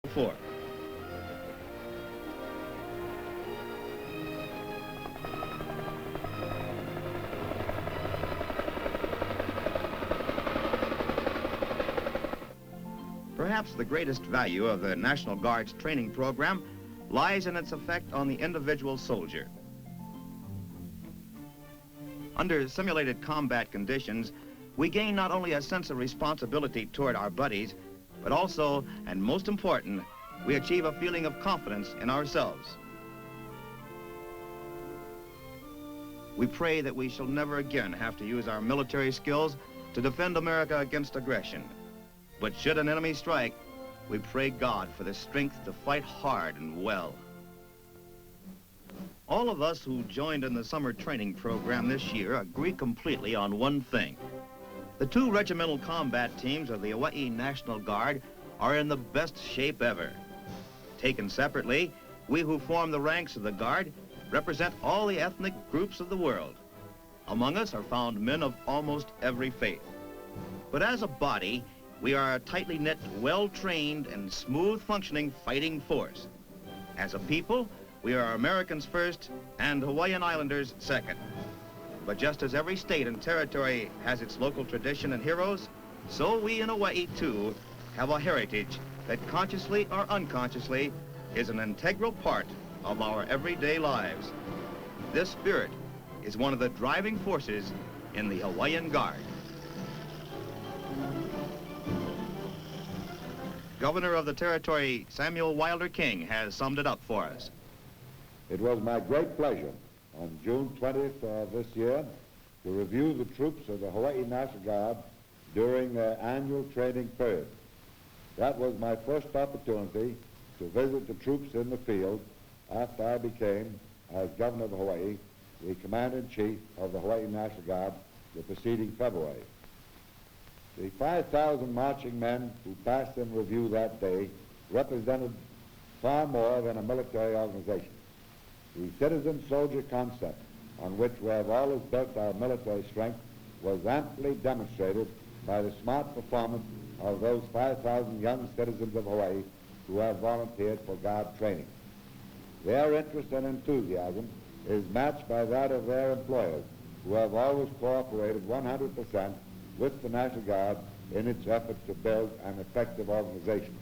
before. Perhaps the greatest value of the National Guard's training program lies in its effect on the individual soldier. Under simulated combat conditions, we gain not only a sense of responsibility toward our buddies, but also, and most important, we achieve a feeling of confidence in ourselves. We pray that we shall never again have to use our military skills to defend America against aggression. But should an enemy strike, we pray God for the strength to fight hard and well. All of us who joined in the summer training program this year agree completely on one thing. The two regimental combat teams of the Hawaii National Guard are in the best shape ever. Taken separately, we who form the ranks of the Guard represent all the ethnic groups of the world. Among us are found men of almost every faith. But as a body, we are a tightly knit, well-trained, and smooth-functioning fighting force. As a people, we are Americans first and Hawaiian Islanders second. But just as every state and territory has its local tradition and heroes, so we in Hawaii, too, have a heritage that consciously or unconsciously is an integral part of our everyday lives. This spirit is one of the driving forces in the Hawaiian Guard. Governor of the territory, Samuel Wilder King, has summed it up for us. It was my great pleasure on June 20th of this year to review the troops of the Hawaii National Guard during their annual training period. That was my first opportunity to visit the troops in the field after I became, as Governor of Hawaii, the Commander-in-Chief of the Hawaii National Guard the preceding February. The 5,000 marching men who passed in review that day represented far more than a military organization. The citizen-soldier concept on which we have always built our military strength was amply demonstrated by the smart performance of those 5,000 young citizens of Hawaii who have volunteered for Guard training. Their interest and enthusiasm is matched by that of their employers, who have always cooperated 100% with the National Guard in its effort to build an effective organization.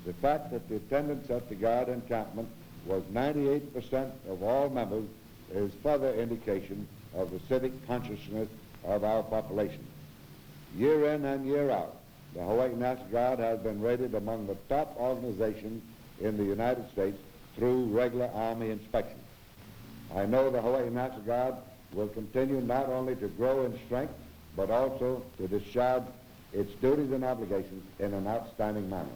The fact that the attendance at the Guard encampment was 98% of all members is further indication of the civic consciousness of our population. Year in and year out, the Hawaii National Guard has been rated among the top organizations in the United States through regular Army inspections. I know the Hawaii National Guard will continue not only to grow in strength, but also to discharge its duties and obligations in an outstanding manner.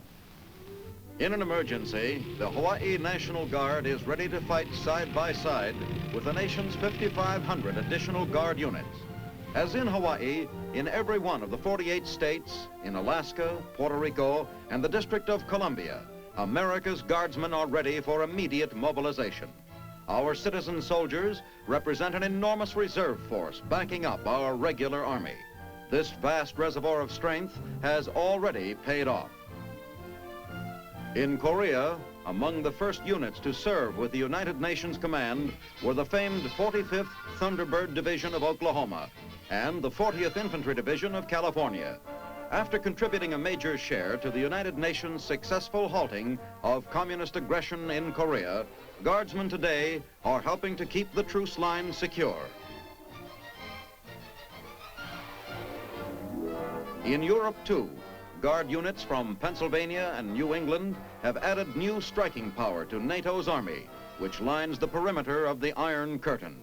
In an emergency, the Hawaii National Guard is ready to fight side by side with the nation's 5,500 additional Guard units. As in Hawaii, in every one of the 48 states, in Alaska, Puerto Rico, and the District of Columbia, America's Guardsmen are ready for immediate mobilization. Our citizen soldiers represent an enormous reserve force backing up our regular Army. This vast reservoir of strength has already paid off. In Korea, among the first units to serve with the United Nations Command were the famed 45th Thunderbird Division of Oklahoma and the 40th Infantry Division of California. After contributing a major share to the United Nations' successful halting of communist aggression in Korea, Guardsmen today are helping to keep the truce line secure. In Europe, too, Guard units from Pennsylvania and New England have added new striking power to NATO's army, which lines the perimeter of the Iron Curtain.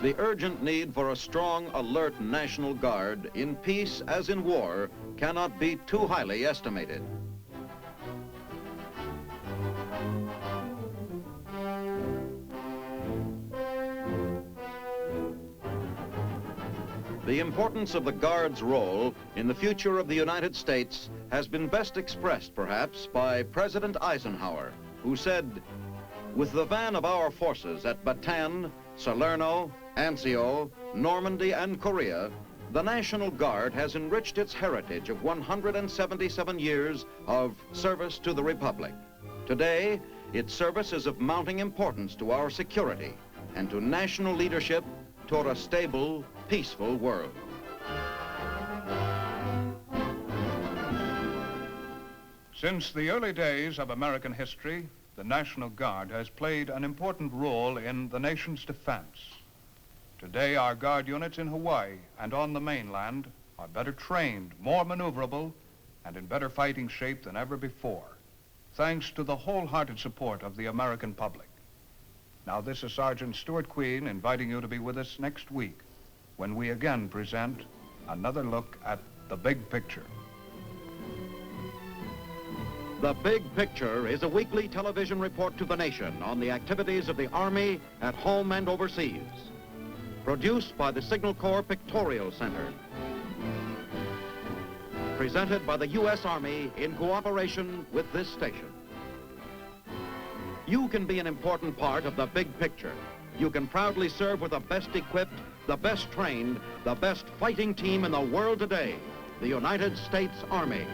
The urgent need for a strong, alert National Guard in peace as in war cannot be too highly estimated. The importance of the Guard's role in the future of the United States has been best expressed, perhaps, by President Eisenhower, who said, "With the van of our forces at Bataan, Salerno, Anzio, Normandy, and Korea, The National Guard has enriched its heritage of 177 years of service to the Republic. Today, its service is of mounting importance to our security and to national leadership toward a stable, peaceful world. Since the early days of American history, the National Guard has played an important role in the nation's defense. Today, our Guard units in Hawaii and on the mainland are better trained, more maneuverable, and in better fighting shape than ever before, thanks to the wholehearted support of the American public. Now, this is Sergeant Stuart Queen inviting you to be with us next week when we again present another look at the big picture. The Big Picture is a weekly television report to the nation on the activities of the Army at home and overseas. Produced by the Signal Corps Pictorial Center. Presented by the U.S. Army in cooperation with this station. You can be an important part of the big picture. You can proudly serve with the best equipped, the best trained, the best fighting team in the world today, the United States Army.